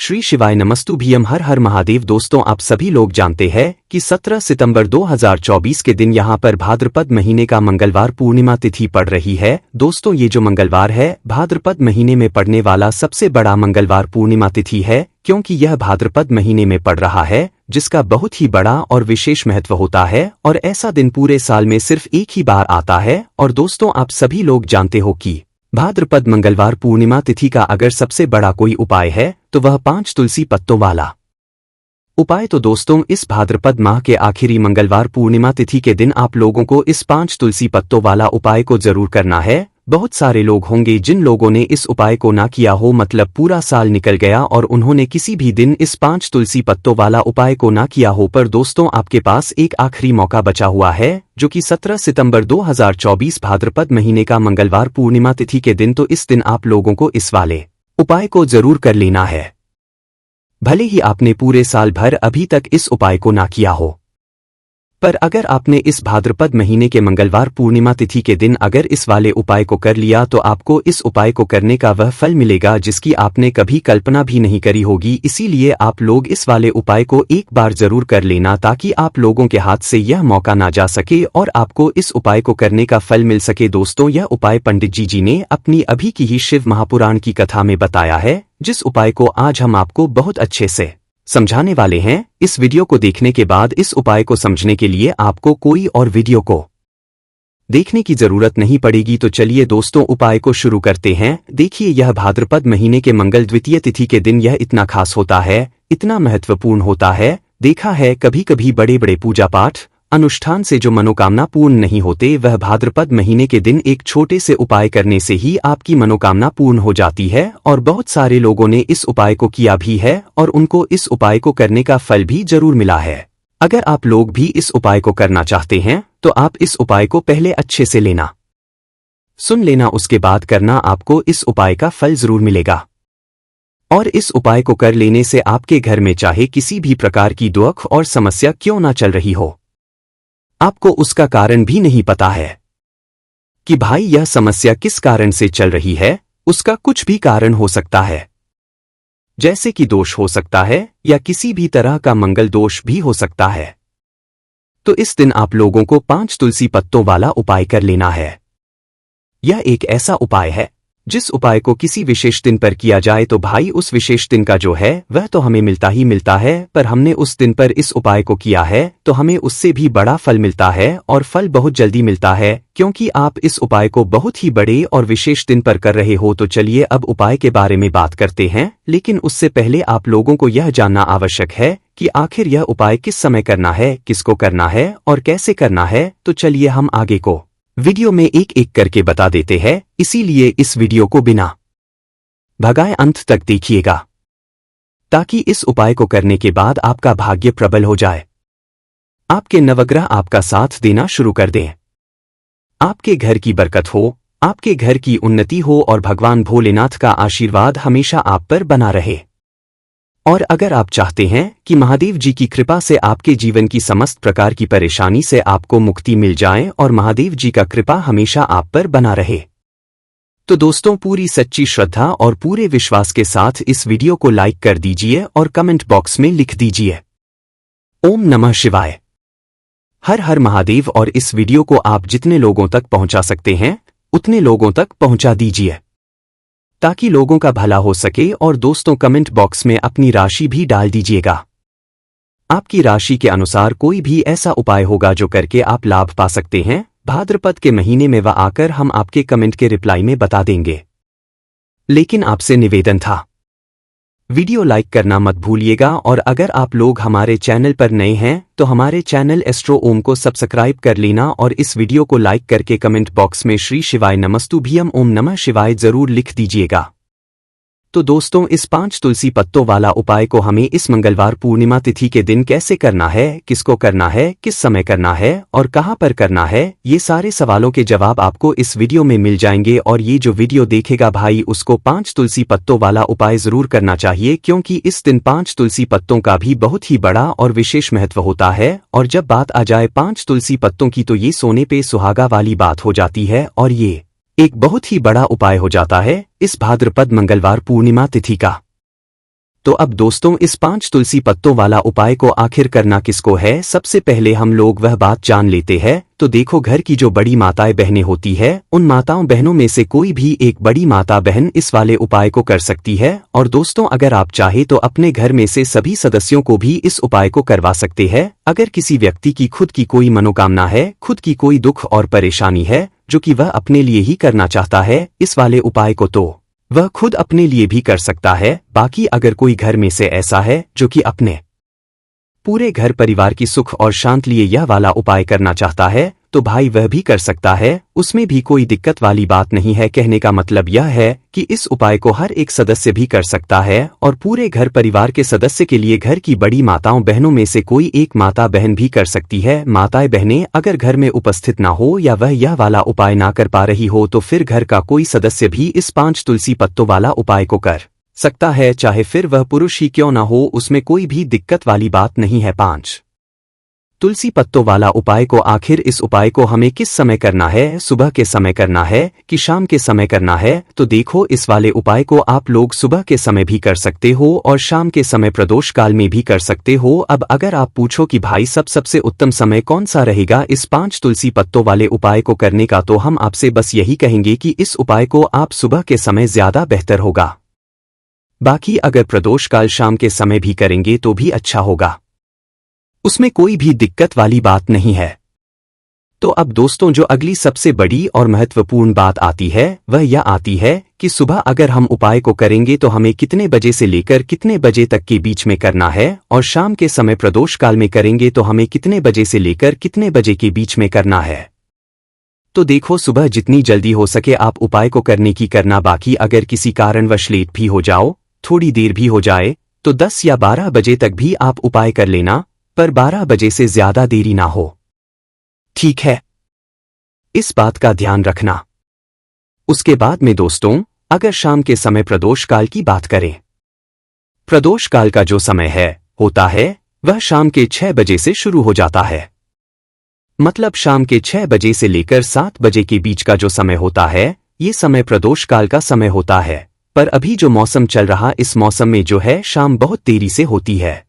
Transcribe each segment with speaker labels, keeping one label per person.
Speaker 1: श्री शिवाय नमस्तुभ्यम। हर हर महादेव। दोस्तों, आप सभी लोग जानते हैं कि 17 सितंबर 2024 के दिन यहाँ पर भाद्रपद महीने का मंगलवार पूर्णिमा तिथि पड़ रही है। दोस्तों, ये जो मंगलवार है भाद्रपद महीने में पड़ने वाला सबसे बड़ा मंगलवार पूर्णिमा तिथि है, क्योंकि यह भाद्रपद महीने में पड़ रहा है, जिसका बहुत ही बड़ा और विशेष महत्व होता है। और ऐसा दिन पूरे साल में सिर्फ एक ही बार आता है। और दोस्तों, आप सभी लोग जानते हो कि भाद्रपद मंगलवार पूर्णिमा तिथि का अगर सबसे बड़ा कोई उपाय है तो वह 5 तुलसी पत्तों वाला उपाय। तो दोस्तों, इस भाद्रपद माह के आखिरी मंगलवार पूर्णिमा तिथि के दिन आप लोगों को इस 5 तुलसी पत्तों वाला उपाय को जरूर करना है। बहुत सारे लोग होंगे जिन लोगों ने इस उपाय को ना किया हो, मतलब पूरा साल निकल गया और उन्होंने किसी भी दिन इस 5 तुलसी पत्तों वाला उपाय को ना किया हो। पर दोस्तों, आपके पास एक आखिरी मौका बचा हुआ है, जो कि 17 सितंबर 2024 भाद्रपद महीने का मंगलवार पूर्णिमा तिथि के दिन। तो इस दिन आप लोगों को इस वाले उपाय को जरूर कर लेना है, भले ही आपने पूरे साल भर अभी तक इस उपाय को ना किया हो। पर अगर आपने इस भाद्रपद महीने के मंगलवार पूर्णिमा तिथि के दिन अगर इस वाले उपाय को कर लिया, तो आपको इस उपाय को करने का वह फल मिलेगा जिसकी आपने कभी कल्पना भी नहीं करी होगी। इसीलिए आप लोग इस वाले उपाय को एक बार जरूर कर लेना, ताकि आप लोगों के हाथ से यह मौका ना जा सके और आपको इस उपाय को करने का फल मिल सके। दोस्तों, यह उपाय पंडित जी ने अपनी अभी की ही शिव महापुराण की कथा में बताया है, जिस उपाय को आज हम आपको बहुत अच्छे से समझाने वाले हैं। इस वीडियो को देखने के बाद इस उपाय को समझने के लिए आपको कोई और वीडियो को देखने की जरूरत नहीं पड़ेगी। तो चलिए दोस्तों, उपाय को शुरू करते हैं। देखिए, यह भाद्रपद महीने के मंगल द्वितीय तिथि के दिन यह इतना खास होता है, इतना महत्वपूर्ण होता है। देखा है कभी कभी बड़े बड़े पूजा पाठ अनुष्ठान से जो मनोकामना पूर्ण नहीं होते, वह भाद्रपद महीने के दिन एक छोटे से उपाय करने से ही आपकी मनोकामना पूर्ण हो जाती है। और बहुत सारे लोगों ने इस उपाय को किया भी है और उनको इस उपाय को करने का फल भी जरूर मिला है। अगर आप लोग भी इस उपाय को करना चाहते हैं तो आप इस उपाय को पहले अच्छे से सुन लेना, उसके बाद करना, आपको इस उपाय का फल जरूर मिलेगा। और इस उपाय को कर लेने से आपके घर में चाहे किसी भी प्रकार की दुख और समस्या क्यों ना चल रही हो, आपको उसका कारण भी नहीं पता है कि भाई यह समस्या किस कारण से चल रही है। उसका कुछ भी कारण हो सकता है, जैसे कि दोष हो सकता है या किसी भी तरह का मंगल दोष भी हो सकता है। तो इस दिन आप लोगों को 5 तुलसी पत्तों वाला उपाय कर लेना है। यह एक ऐसा उपाय है जिस उपाय को किसी विशेष दिन पर किया जाए तो भाई उस विशेष दिन का जो है वह तो हमें मिलता ही मिलता है, पर हमने उस दिन पर इस उपाय को किया है तो हमें उससे भी बड़ा फल मिलता है और फल बहुत जल्दी मिलता है, क्योंकि आप इस उपाय को बहुत ही बड़े और विशेष दिन पर कर रहे हो। तो चलिए अब उपाय के बारे में बात करते हैं, लेकिन उससे पहले आप लोगों को यह जानना आवश्यक है कि आखिर यह उपाय किस समय करना है, किसको करना है और कैसे करना है। तो चलिए हम आगे को वीडियो में एक एक करके बता देते हैं, इसीलिए इस वीडियो को बिना भगाए अंत तक देखिएगा, ताकि इस उपाय को करने के बाद आपका भाग्य प्रबल हो जाए, आपके नवग्रह आपका साथ देना शुरू कर दें, आपके घर की बरकत हो, आपके घर की उन्नति हो और भगवान भोलेनाथ का आशीर्वाद हमेशा आप पर बना रहे। और अगर आप चाहते हैं कि महादेव जी की कृपा से आपके जीवन की समस्त प्रकार की परेशानी से आपको मुक्ति मिल जाए और महादेव जी का कृपा हमेशा आप पर बना रहे, तो दोस्तों पूरी सच्ची श्रद्धा और पूरे विश्वास के साथ इस वीडियो को लाइक कर दीजिए और कमेंट बॉक्स में लिख दीजिए ओम नमः शिवाय, हर हर महादेव। और इस वीडियो को आप जितने लोगों तक पहुंचा सकते हैं उतने लोगों तक पहुंचा दीजिए, ताकि लोगों का भला हो सके। और दोस्तों, कमेंट बॉक्स में अपनी राशि भी डाल दीजिएगा। आपकी राशि के अनुसार कोई भी ऐसा उपाय होगा जो करके आप लाभ पा सकते हैं। भाद्रपद के महीने में वह आकर हम आपके कमेंट के रिप्लाई में बता देंगे। लेकिन आपसे निवेदन था, वीडियो लाइक करना मत भूलिएगा। और अगर आप लोग हमारे चैनल पर नए हैं तो हमारे चैनल एस्ट्रो ओम को सब्सक्राइब कर लेना और इस वीडियो को लाइक करके कमेंट बॉक्स में श्री शिवाय नमस्तुभ्यम ओम नमः शिवाय जरूर लिख दीजिएगा। तो दोस्तों, इस 5 तुलसी पत्तों वाला उपाय को हमें इस मंगलवार पूर्णिमा तिथि के दिन कैसे करना है, किसको करना है, किस समय करना है और कहां पर करना है, ये सारे सवालों के जवाब आपको इस वीडियो में मिल जाएंगे। और ये जो वीडियो देखेगा भाई उसको 5 तुलसी पत्तों वाला उपाय जरूर करना चाहिए, क्योंकि इस दिन 5 तुलसी पत्तों का भी बहुत ही बड़ा और विशेष महत्व होता है। और जब बात आ जाए 5 तुलसी पत्तों की तो ये सोने पे सुहागा वाली बात हो जाती है और ये एक बहुत ही बड़ा उपाय हो जाता है इस भाद्रपद मंगलवार पूर्णिमा तिथि का। तो अब दोस्तों इस 5 तुलसी पत्तों वाला उपाय को आखिर करना किसको है, सबसे पहले हम लोग वह बात जान लेते हैं। तो देखो, घर की जो बड़ी माताएं बहनें होती है, उन माताओं बहनों में से कोई भी एक बड़ी माता बहन इस वाले उपाय को कर सकती है। और दोस्तों अगर आप चाहे तो अपने घर में से सभी सदस्यों को भी इस उपाय को करवा सकते हैं। अगर किसी व्यक्ति की खुद की कोई मनोकामना है, खुद की कोई दुख और परेशानी है जो कि वह अपने लिए ही करना चाहता है इस वाले उपाय को, तो वह खुद अपने लिए भी कर सकता है। बाकी अगर कोई घर में से ऐसा है जो कि अपने पूरे घर परिवार की सुख और शांति लिए यह वाला उपाय करना चाहता है, तो भाई वह भी कर सकता है, उसमें भी कोई दिक्कत वाली बात नहीं है। कहने का मतलब यह है कि इस उपाय को हर एक सदस्य भी कर सकता है और पूरे घर परिवार के सदस्य के लिए घर की बड़ी माताओं बहनों में से कोई एक माता बहन भी कर सकती है। माताएं बहनें अगर घर में उपस्थित ना हो या वह यह वाला उपाय ना कर पा रही हो, तो फिर घर का कोई सदस्य भी इस 5 तुलसी पत्तों वाला उपाय को कर सकता है, चाहे फिर वह पुरुष ही क्यों ना हो, उसमें कोई भी दिक्कत वाली बात नहीं है। 5 तुलसी पत्तों वाला उपाय को आखिर इस उपाय को हमें किस समय करना है, सुबह के समय करना है कि शाम के समय करना है? तो देखो, इस वाले उपाय को आप लोग सुबह के समय भी कर सकते हो और शाम के समय प्रदोष काल में भी कर सकते हो। अब अगर आप पूछो कि भाई सबसे उत्तम समय कौन सा रहेगा इस 5 तुलसी पत्तों वाले उपाय को करने का, तो हम आपसे बस यही कहेंगे कि इस उपाय को आप सुबह के समय ज्यादा बेहतर होगा। बाकी अगर प्रदोष काल शाम के समय भी करेंगे तो भी अच्छा होगा, उसमें कोई भी दिक्कत वाली बात नहीं है। तो अब दोस्तों जो अगली सबसे बड़ी और महत्वपूर्ण बात आती है वह यह आती है कि सुबह अगर हम उपाय को करेंगे तो हमें कितने बजे से लेकर कितने बजे तक के बीच में करना है, और शाम के समय प्रदोष काल में करेंगे तो हमें कितने बजे से लेकर कितने बजे के बीच में करना है। तो देखो, सुबह जितनी जल्दी हो सके आप उपाय को करने की करना। बाकी अगर किसी कारणवश लेट भी हो जाओ, थोड़ी देर भी हो जाए, तो 10 या 12 बजे तक भी आप उपाय कर लेना, पर 12 बजे से ज्यादा देरी ना हो, ठीक है? इस बात का ध्यान रखना। उसके बाद में दोस्तों अगर शाम के समय प्रदोष काल की बात करें, प्रदोष काल का जो समय होता है वह शाम के 6 बजे से शुरू हो जाता है। मतलब शाम के 6 बजे से लेकर 7 बजे के बीच का जो समय होता है, ये समय प्रदोष काल का समय होता है। पर अभी जो मौसम चल रहा, इस मौसम में जो है शाम बहुत देरी से होती है,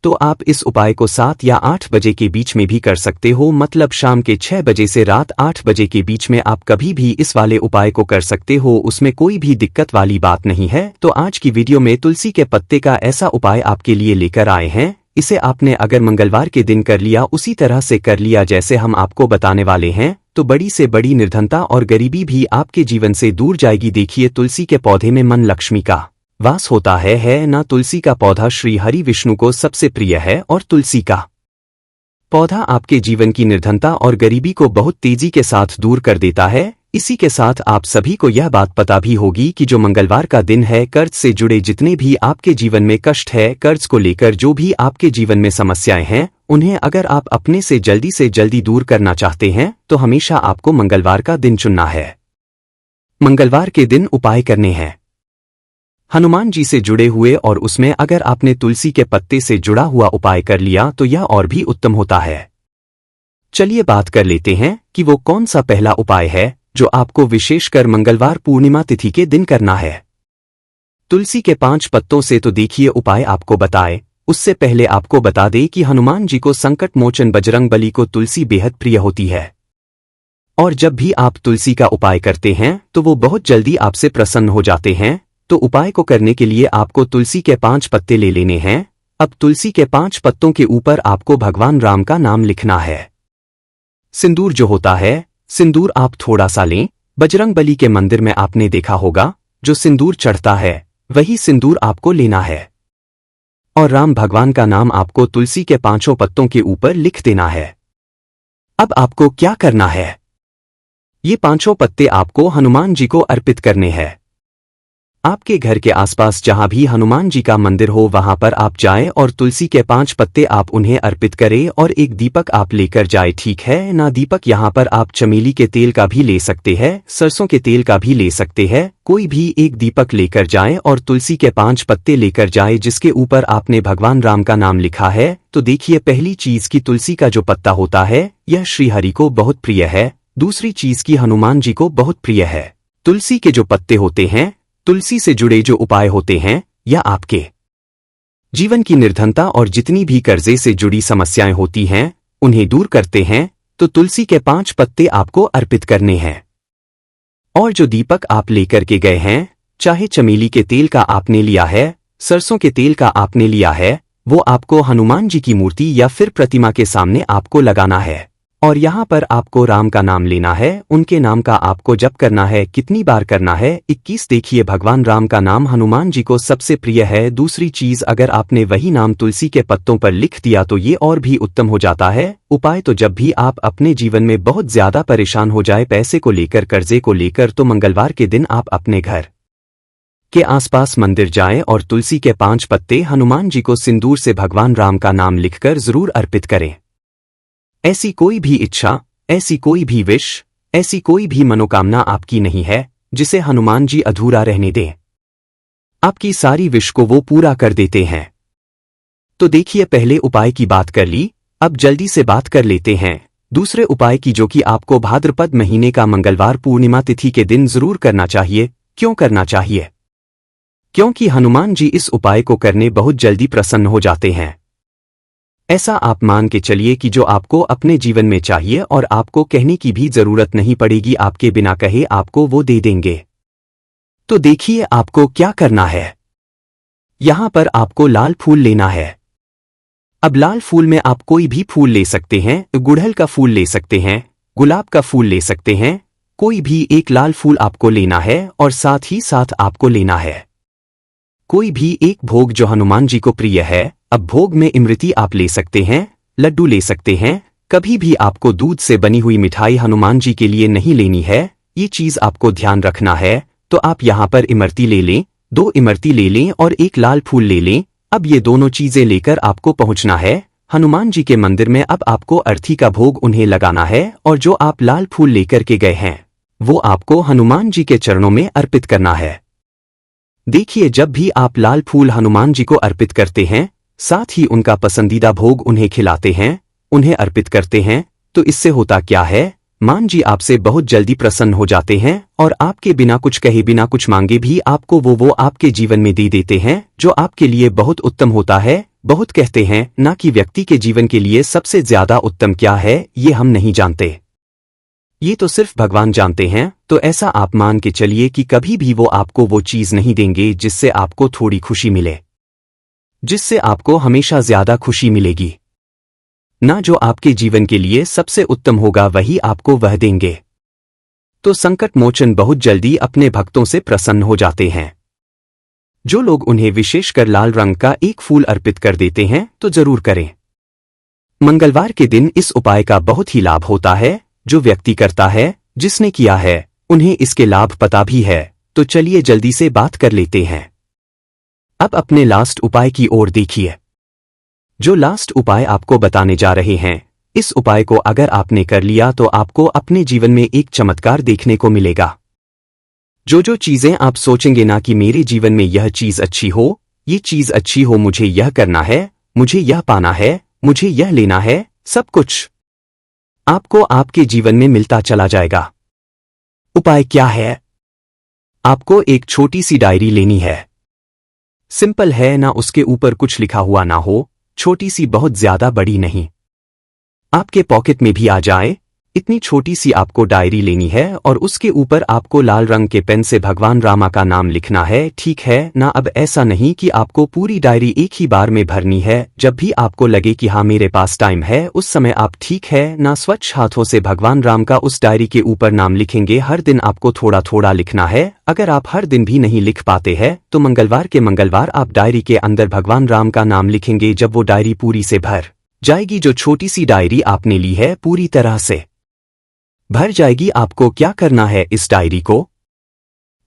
Speaker 1: तो आप इस उपाय को 7 या 8 बजे के बीच में भी कर सकते हो। मतलब शाम के 6 बजे से रात 8 बजे के बीच में आप कभी भी इस वाले उपाय को कर सकते हो, उसमें कोई भी दिक्कत वाली बात नहीं है। तो आज की वीडियो में तुलसी के पत्ते का ऐसा उपाय आपके लिए लेकर आए हैं। इसे आपने अगर मंगलवार के दिन कर लिया, उसी तरह से कर लिया जैसे हम आपको बताने वाले हैं, तो बड़ी से बड़ी निर्धनता और गरीबी भी आपके जीवन से दूर जाएगी। देखिए, तुलसी के पौधे में मन लक्ष्मी का वास होता है ना। तुलसी का पौधा श्री हरि विष्णु को सबसे प्रिय है और तुलसी का पौधा आपके जीवन की निर्धनता और गरीबी को बहुत तेजी के साथ दूर कर देता है। इसी के साथ आप सभी को यह बात पता भी होगी कि जो मंगलवार का दिन है, कर्ज से जुड़े जितने भी आपके जीवन में कष्ट है, कर्ज को लेकर जो भी आपके जीवन में समस्याएं हैं, उन्हें अगर आप अपने से जल्दी दूर करना चाहते हैं तो हमेशा आपको मंगलवार का दिन चुनना है। मंगलवार के दिन उपाय करने हैं हनुमान जी से जुड़े हुए, और उसमें अगर आपने तुलसी के पत्ते से जुड़ा हुआ उपाय कर लिया तो यह और भी उत्तम होता है। चलिए बात कर लेते हैं कि वो कौन सा पहला उपाय है जो आपको विशेषकर मंगलवार पूर्णिमा तिथि के दिन करना है। तुलसी के 5 पत्तों से तो देखिए उपाय आपको बताए, उससे पहले आपको बता दे कि हनुमान जी को संकट मोचन बजरंगबली को तुलसी बेहद प्रिय होती है, और जब भी आप तुलसी का उपाय करते हैं तो वो बहुत जल्दी आपसे प्रसन्न हो जाते हैं। तो उपाय को करने के लिए आपको तुलसी के 5 पत्ते ले लेने हैं। अब तुलसी के 5 पत्तों के ऊपर आपको भगवान राम का नाम लिखना है। सिंदूर जो होता है, सिंदूर आप थोड़ा सा लें। बजरंगबली के मंदिर में आपने देखा होगा जो सिंदूर चढ़ता है वही सिंदूर आपको लेना है, और राम भगवान का नाम आपको तुलसी के 5 पत्तों के ऊपर लिख देना है। अब आपको क्या करना है, ये 5 पत्ते आपको हनुमान जी को अर्पित करने हैं। आपके घर के आसपास जहां भी हनुमान जी का मंदिर हो वहां पर आप जाएं और तुलसी के 5 पत्ते आप उन्हें अर्पित करें, और एक दीपक आप लेकर जाए, ठीक है ना। दीपक यहां पर आप चमेली के तेल का भी ले सकते हैं, सरसों के तेल का भी ले सकते हैं, कोई भी एक दीपक लेकर जाएं और तुलसी के 5 पत्ते लेकर जाए जिसके ऊपर आपने भगवान राम का नाम लिखा है। तो देखिए, पहली चीज की तुलसी का जो पत्ता होता है यह श्रीहरि को बहुत प्रिय है। दूसरी चीज की हनुमान जी को बहुत प्रिय है। तुलसी के जो पत्ते होते हैं, तुलसी से जुड़े जो उपाय होते हैं, या आपके जीवन की निर्धनता और जितनी भी कर्जे से जुड़ी समस्याएं होती हैं उन्हें दूर करते हैं, तो तुलसी के 5 पत्ते आपको अर्पित करने हैं। और जो दीपक आप लेकर के गए हैं, चाहे चमेली के तेल का आपने लिया है, सरसों के तेल का आपने लिया है, वो आपको हनुमान जी की मूर्ति या फिर प्रतिमा के सामने आपको लगाना है। और यहाँ पर आपको राम का नाम लेना है, उनके नाम का आपको जप करना है। कितनी बार करना है? 21। देखिए, भगवान राम का नाम हनुमान जी को सबसे प्रिय है। दूसरी चीज, अगर आपने वही नाम तुलसी के पत्तों पर लिख दिया तो ये और भी उत्तम हो जाता है। उपाय, तो जब भी आप अपने जीवन में बहुत ज्यादा परेशान हो जाए, पैसे को लेकर, कर्जे को लेकर, तो मंगलवार के दिन आप अपने घर के आसपास मंदिर जाएं और तुलसी के 5 पत्ते हनुमान जी को सिंदूर से भगवान राम का नाम लिखकर जरूर अर्पित करें। ऐसी कोई भी इच्छा, ऐसी कोई भी विश, ऐसी कोई भी मनोकामना आपकी नहीं है जिसे हनुमान जी अधूरा रहने दें। आपकी सारी विश को वो पूरा कर देते हैं। तो देखिए, पहले उपाय की बात कर ली, अब जल्दी से बात कर लेते हैं दूसरे उपाय की, जो कि आपको भाद्रपद महीने का मंगलवार पूर्णिमा तिथि के दिन जरूर करना चाहिए। क्यों करना चाहिए? क्योंकि हनुमान जी इस उपाय को करने बहुत जल्दी प्रसन्न हो जाते हैं। ऐसा आप मान के चलिए कि जो आपको अपने जीवन में चाहिए और आपको कहने की भी जरूरत नहीं पड़ेगी, आपके बिना कहे आपको वो दे देंगे। तो देखिए आपको क्या करना है। यहां पर आपको लाल फूल लेना है। अब लाल फूल में आप कोई भी फूल ले सकते हैं, गुड़हल का फूल ले सकते हैं, गुलाब का फूल ले सकते हैं, कोई भी एक लाल फूल आपको लेना है और साथ ही साथ आपको लेना है कोई भी एक भोग जो हनुमान जी को प्रिय है। अब भोग में इमरती आप ले सकते हैं, लड्डू ले सकते हैं। कभी भी आपको दूध से बनी हुई मिठाई हनुमान जी के लिए नहीं लेनी है, ये चीज आपको ध्यान रखना है। तो आप यहाँ पर इमरती ले लें, 2 इमरती ले लें और एक लाल फूल ले लें। अब ये दोनों चीजें लेकर आपको पहुंचना है हनुमान जी के मंदिर में। अब आपको अर्थी का भोग उन्हें लगाना है और जो आप लाल फूल लेकर के गए हैं वो आपको हनुमान जी के चरणों में अर्पित करना है। देखिए, जब भी आप लाल फूल हनुमान जी को अर्पित करते हैं, साथ ही उनका पसंदीदा भोग उन्हें खिलाते हैं, उन्हें अर्पित करते हैं, तो इससे होता क्या है, मान जी आपसे बहुत जल्दी प्रसन्न हो जाते हैं और आपके बिना कुछ कहे, बिना कुछ मांगे भी आपको वो आपके जीवन में दे देते हैं, जो आपके लिए बहुत उत्तम होता है। बहुत कहते हैं ना कि व्यक्ति के जीवन के लिए सबसे ज्यादा उत्तम क्या है, ये हम नहीं जानते, ये तो सिर्फ भगवान जानते हैं। तो ऐसा आप मान के चलिए कि कभी भी वो आपको वो चीज नहीं देंगे जिससे आपको थोड़ी खुशी मिले, जिससे आपको हमेशा ज्यादा खुशी मिलेगी ना। जो आपके जीवन के लिए सबसे उत्तम होगा वही आपको वह देंगे। तो संकट मोचन बहुत जल्दी अपने भक्तों से प्रसन्न हो जाते हैं। जो लोग उन्हें विशेषकर लाल रंग का एक फूल अर्पित कर देते हैं तो जरूर करें। मंगलवार के दिन इस उपाय का बहुत ही लाभ होता है। जो व्यक्ति करता है, जिसने किया है, उन्हें इसके लाभ पता भी है। तो चलिए जल्दी से बात कर लेते हैं। अब अपने लास्ट उपाय की ओर देखिए। जो लास्ट उपाय आपको बताने जा रहे हैं, इस उपाय को अगर आपने कर लिया तो आपको अपने जीवन में एक चमत्कार देखने को मिलेगा। जो चीजें आप सोचेंगे ना कि मेरे जीवन में यह चीज अच्छी हो, ये चीज अच्छी हो, मुझे यह करना है, मुझे यह पाना है, मुझे यह लेना है, सब कुछ आपको आपके जीवन में मिलता चला जाएगा। उपाय क्या है? आपको एक छोटी सी डायरी लेनी है। सिंपल है ना, उसके ऊपर कुछ लिखा हुआ ना हो, छोटी सी, बहुत ज्यादा बड़ी नहीं, आपके पॉकेट में भी आ जाए, इतनी छोटी सी आपको डायरी लेनी है और उसके ऊपर आपको लाल रंग के पेन से भगवान रामा का नाम लिखना है। ठीक है ना? अब ऐसा नहीं कि आपको पूरी डायरी एक ही बार में भरनी है। जब भी आपको लगे कि हाँ मेरे पास टाइम है, उस समय आप, ठीक है ना, स्वच्छ हाथों से भगवान राम का उस डायरी के ऊपर नाम लिखेंगे। हर दिन आपको थोड़ा थोड़ा लिखना है। अगर आप हर दिन भी नहीं लिख पाते हैं तो मंगलवार के मंगलवार आप डायरी के अंदर भगवान राम का नाम लिखेंगे। जब वो डायरी पूरी से भर जाएगी, जो छोटी सी डायरी आपने ली है पूरी तरह से भर जाएगी, आपको क्या करना है, इस डायरी को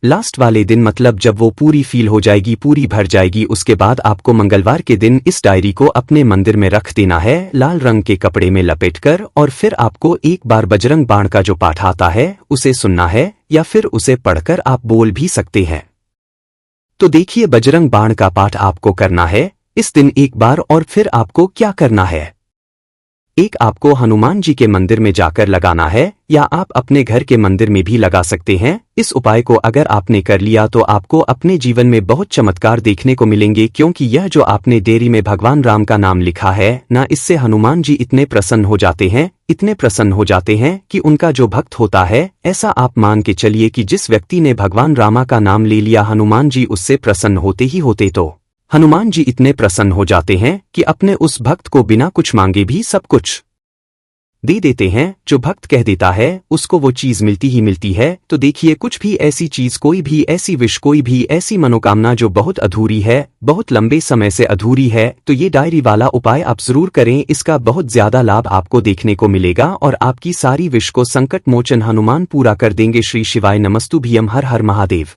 Speaker 1: लास्ट वाले दिन, मतलब जब वो पूरी फील हो जाएगी, पूरी भर जाएगी, उसके बाद आपको मंगलवार के दिन इस डायरी को अपने मंदिर में रख देना है, लाल रंग के कपड़े में लपेटकर। और फिर आपको एक बार बजरंग बाण का जो पाठ आता है उसे सुनना है, या फिर उसे पढ़कर आप बोल भी सकते हैं। तो देखिए, बजरंग बाण का पाठ आपको करना है इस दिन एक बार। और फिर आपको क्या करना है, एक आपको हनुमान जी के मंदिर में जाकर लगाना है या आप अपने घर के मंदिर में भी लगा सकते हैं। इस उपाय को अगर आपने कर लिया तो आपको अपने जीवन में बहुत चमत्कार देखने को मिलेंगे, क्योंकि यह जो आपने डेयरी में भगवान राम का नाम लिखा है ना, इससे हनुमान जी इतने प्रसन्न हो जाते हैं, इतने प्रसन्न हो जाते हैं कि उनका जो भक्त होता है, ऐसा आप मान के चलिए कि जिस व्यक्ति ने भगवान रामा का नाम ले लिया, हनुमान जी उससे प्रसन्न होते ही होते। तो हनुमान जी इतने प्रसन्न हो जाते हैं कि अपने उस भक्त को बिना कुछ मांगे भी सब कुछ दे देते हैं। जो भक्त कह देता है उसको वो चीज मिलती ही मिलती है। तो देखिए, कुछ भी ऐसी चीज, कोई भी ऐसी विश, कोई भी ऐसी मनोकामना जो बहुत अधूरी है, बहुत लंबे समय से अधूरी है, तो ये डायरी वाला उपाय आप जरूर करें। इसका बहुत ज्यादा लाभ आपको देखने को मिलेगा और आपकी सारी विश को संकट मोचन हनुमान पूरा कर देंगे। श्री शिवाय नमस्तुभ्यम। हर हर महादेव।